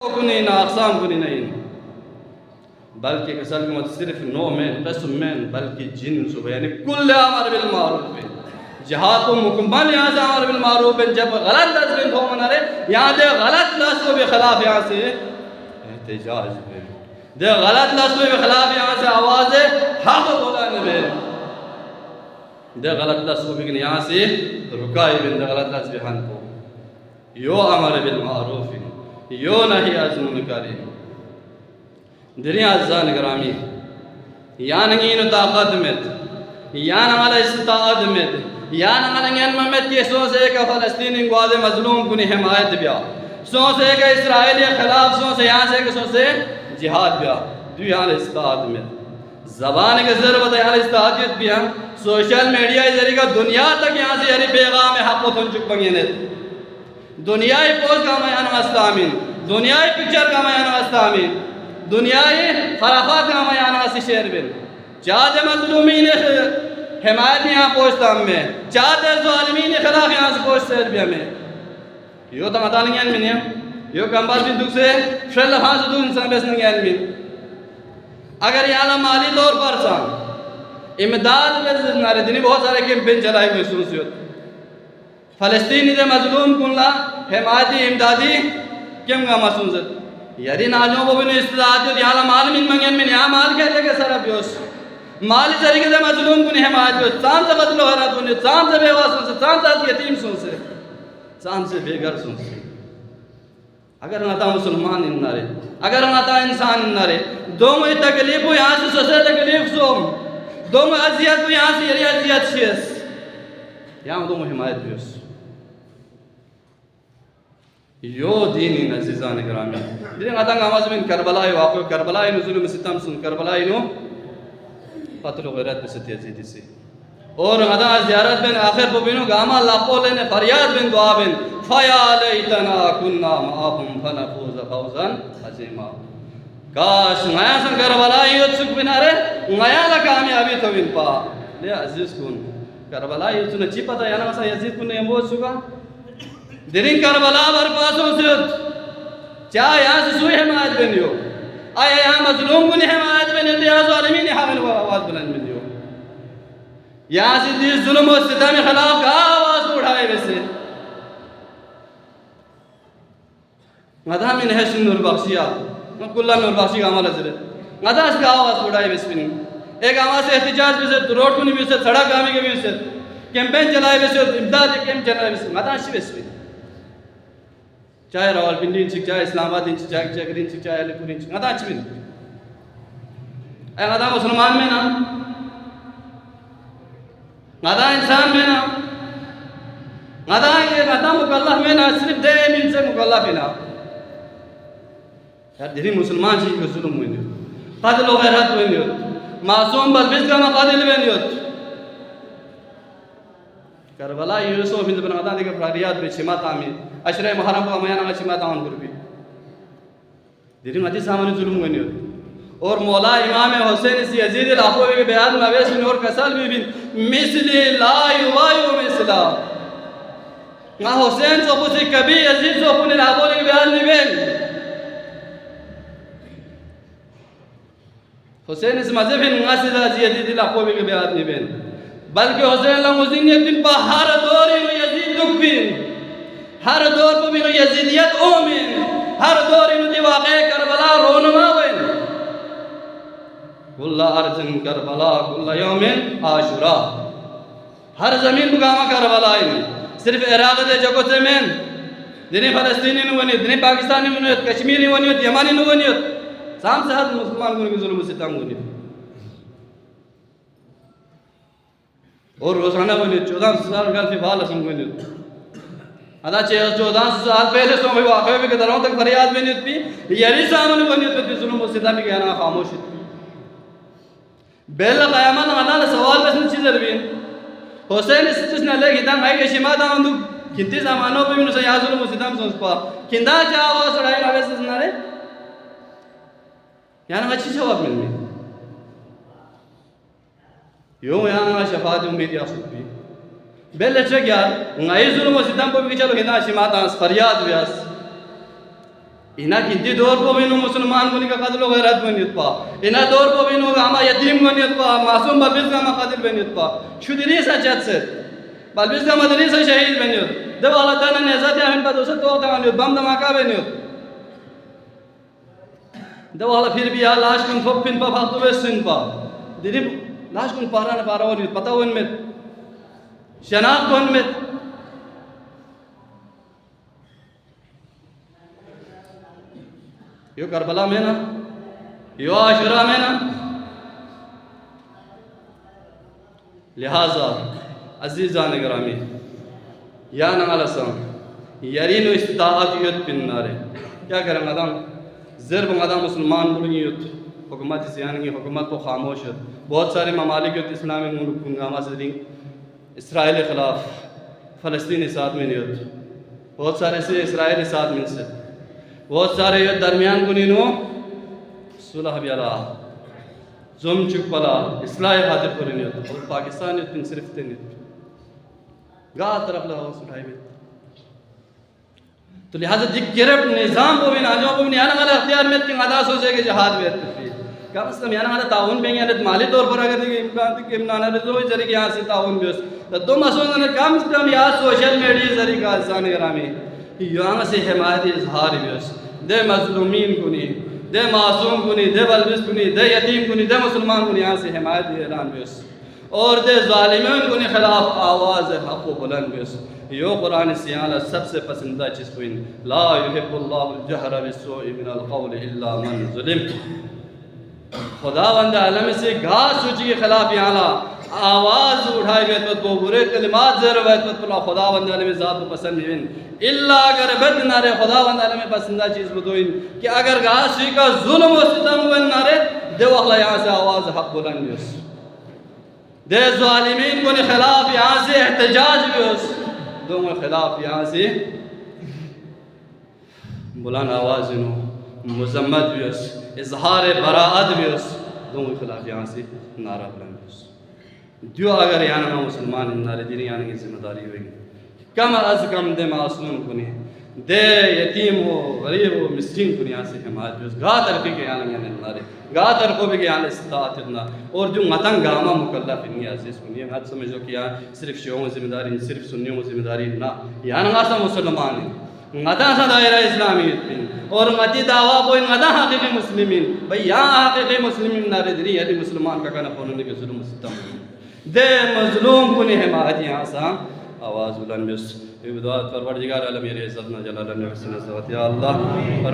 کنی نہ اقسام کنی نہیں بلکہ کسل کے مت صرف نو میں قسم میں بلکہ جن صبح یعنی کل امر بالمعروف ہے جہاد کو مکمل یہاں سے امر بالمعروف ہے جب غلط تصویر ہو منا رہے یہاں دے غلط لفظوں کے خلاف یہاں سے احتجاج ہے دے غلط لفظوں کے خلاف یہاں سے آواز حق بولانے میں دے غلط لفظوں کے یہاں سے رکائی بن دے غلط لفظ بہن کو یو امر بالمعروف یو نہی از منکر دنیا ازان گرامی یا نگین طاقت مت یا نگال استطاعت مت یا نگال نگین ممت کی سو سے کہ فلسطینی گواز مظلوم کنی حمایت بیا سو سے کہ اسرائیلی خلاف سو سے یہاں سے کہ سو سے جہاد بیا دو یہاں استطاعت مت زبان کے ضرورت یہاں استطاعت بیا سوشل میڈیا ذریعہ دنیا تک یہاں سے یعنی پیغام حق و تنچک بگینے دنیای پوز کا میان وستامین دنیای پکچر کا میان وستامین دنیای خرافات کا میان وستی شیر بن چاہتے مظلومین حمایت یہاں پوچھتا میں چاہتے ظالمین خلاف یہاں سے پوچھتے بھی ہمیں یو تا مطالعہ گیان میں نہیں یو کمبار بھی دکھ سے شرل ہاں سے دو انسان بیسن گیان میں اگر یہاں مالی طور پر سان امداد میں نارے دنی بہت سارے کیمپین چلائی ہوئی سنسیت فلسطینی دے مظلوم کنلا حمایتی امدادی کیم گا مسنزت یاری ناجوں کو بھی استداد دیو یہاں مال من منگین من یہاں مال کہتے کہ سر بیوس مالی طریقے سے مظلوم کنی حمایت بیوس چاند سے بدلو حرات ہونے چاند سے بیوا سن سے چاند سے یتیم سن سے چاند سے بے گھر سن سے اگر نہ تا مسلمان انہارے اگر نہ تا انسان انہارے دو میں تکلیف ہو یہاں سے سسے تکلیف سوم دو میں عذیت ہو یہاں سے یری عذیت شیس یہاں دو میں حمایت بیوس یو دینی عزیزان گرامی دیدیں آتنگ آواز میں کربلائی واقع کربلائی نو ظلم ستم سن کربلائی نو قتل و غیرت بستی عزیدی سے اور غدا زیارت بن آخر کو بینو گاما اللہ قول نے فریاد بن دعا بن فیا لیتنا کننا معاہم فنفوز فوزا عظیما کاش نیا سن کربلائی یو سک بنا رہے نیا لکامیابی تو بن پا لے عزیز کن کربلائی یو سن چی پتا یانا مسا یزید کن نے موت سکا درین کربلا برپاسوں سے چاہ یہاں سے سوئی حمایت بنیو آیا یہاں مظلوم کنی حمایت بنیو یا ظالمین حامل کو آواز بلند بنیو یہاں سے دیس ظلم و ستم خلاف کا آواز اٹھائے ویسے مدہ من حسن نور بخشیہ کلہ نور بخشی کا عمل حضرت مدہ اس کا آواز اٹھائے ویسے ایک آواز سے احتجاج ویسے روڈ کنی ویسے سڑک آمی کے ویسے کیمپین چلائے ویسے امداد کیمپ چلائے ویسے مدہ اچھی ویسے چاہے راول پنڈی انچک چاہے اسلام آباد انچک چاہے چکر انچک چاہے علی پور انچک مدہ اچھی بن اے مدہ مسلمان میں نا مدہ انسان میں نا مدہ مکلف میں نا صرف دے امین سے مکلف ہے نا یار دیری مسلمان چیز میں ظلم ہوئی نہیں قتل و غیرت ہوئی نہیں معصوم بلبس کا مقادل ہوئی نہیں کربلا یوسف بن بن دیکھ فراریات بے شمات آمین اشرہ محرم کو امیان آگا شمات آمان کربی دیرین مجھے سامنے ظلم ہوئی نہیں اور مولا امام حسین سی عزیز الحقوی کے بیان مویس بن اور کسل بھی بن مثلی لا یوائیو مثلا نا حسین سو پوچھے کبھی عزیز سو پوچھے الحقوی کے بیان نہیں بین حسین اس مذہب بن ناسد عزیز الحقوی کے بیان نہیں بین بلکہ حسین اللہ مزینیت بن پا ہر دور انو یزید دکھ بین ہر دور پا بینو یزیدیت اومین ہر دور انو دی واقع کربلا رونما وین کل ارزن کربلا کل یومین عاشورا ہر زمین بگاما کربلا انو صرف عراق دے جگو سے مین دنی فلسطینی نو ونیت دنی پاکستانی ونیت کشمیری ونیت یمانی نو ونیت سام سے ہر مسلمان گونے کی ظلم و ستم گونیت اور روزانہ بنی 14 سال گل فی فال اسم بنی ادا 14 سال پہلے سو میں واقعہ بھی کدروں تک فریاد بنی تھی یری سامنے بنی تھی ظلم و ستم کے انا خاموش تھی بیل قیامت انا سوال بس چیز ربین حسین اس نے لے گیتا میں کہ شما دا اندو کینتی زمانوں پہ منو سے یا ظلم و ستم سنس پا کیندا چاہو سڑائی نہ ویسے نہ رے یعنی اچھی جواب ملنی یوں یہاں شفاعت امید یا خود بھی بیل اچھا گیا نائی ظلم و ستم کو بھی چلو ہنا شمات آنس فریاد بیاس اینا کتی دور کو بینو مسلمان کو نکا قتل و غیرت بنیت پا اینا دور کو بینو ہما یتیم بنیت پا معصوم بلبیز کا قتل بنیت پا شو دریسا چت سے بلبیز کا مدریسا شہید بنیت دو اللہ تعالیٰ نے عزت اہم پا دوسر تو بنیت بم دماکہ بنیت دو اللہ پھر بھی لاش کن تھوپ پن پا بھاگتو بیسن پا دیدی لاش کن پارا پارا ونیت پتا ہو انمیت شناخت ہو انمیت یو کربلا میں نا یو عاشورہ میں نا لہذا عزیزان گرامی یا نغال اسام یرین و استطاعت یوت پن نارے کیا کریں مدام ضرب مدام مسلمان بلنگی یوت حکومت سیانگی حکومت کو خاموش ہے بہت سارے ممالک یوت اسلامی ملک کنگامہ سے دیں اسرائیل خلاف فلسطینی ساتھ میں نیوت بہت سارے سے اسرائیلی ساتھ میں سے بہت سارے یہ درمیان کو نینو صلح بیالا زم چک پلا اصلاح خاطر کو نینو اور پاکستان یہ تن صرف تنیت گاہ طرف لہو سٹھائی بھی تو لہذا جک گرب نظام کو بھی ناجوں کو بھی نیانا والا اختیار میں تن عدا سوچے کہ جہاد بھی اتفی کم از کم یانا والا تعاون بھی یعنی مالی طور پر اگر دیکھیں امکان تک امنانا رضوی ذریعہ یہاں سے تعاون بھی اس تو مسئلہ کم از کم یا سوشل میڈیا ذریعہ انسان گرامی یہاں سے حمایت اظہار بھی اس دے مظلومین کو نہیں دے معصوم کو نہیں دے بلبس کو نہیں دے یتیم کو نہیں دے مسلمان کو نہیں یہاں سے حمایت اعلان بھی اس اور دے ظالمین کو نہیں خلاف آواز حق و بلند بھی اس یو قرآن سیالہ سب سے پسندہ چیز ہوئی لا یحب اللہ الجہر بالسوء من القول الا من ظلم خدا بند عالم سے گھاس سوچی کے خلاف یہاں آواز اٹھائی گئے تو برے کلمات زیر ہوئے تو خدا بند عالم ذات کو پسند ہوئیں اللہ اگر بد نارے خدا بند عالم پسندہ چیز بدوئیں کہ اگر گھاس سوچی کا ظلم و ستم ہوئے نارے دے وقلا یہاں سے آواز حق بلند بھی اس دے ظالمین کو خلاف یہاں سے احتجاج بھی اس دو خلاف یہاں سے بلند آواز انہوں مذمت بھی اس اظہار براعت بھی اس دو خلاف یہاں سے نعرہ بلند بھی اس دیو اگر یہاں مسلمان نعرہ دینی یہاں کی ذمہ داری ہوئی کم از کم دے معصوم کنی دے یتیم ہو غریب ہو مسکین کنی یہاں سے حمایت بھی اس گاہ ترقی کے یہاں لگنے نعرے گاہ ترقو بھی یہاں استطاعت اتنا اور جو متن گاما مکلف انہی عزیز کنی ہے مت سمجھو کہ یہاں صرف شیعوں میں ذمہ داری صرف سنیوں میں ذمہ داری نہ یہاں نغاسا مسلمان ہیں مدہ سا دائرہ اسلامیت پین اور مدی دعویٰ بوئی مدہ حقیقی مسلمین بھئی یہاں حقیقی مسلمین نارے دری یعنی مسلمان کا کنا پوننے کے ظلم ستم دے مظلوم کنی حمایت یہاں سا آواز بلند بس یہ بدعات پروردگار عالم یہ عزت نہ جلال اللہ یا اللہ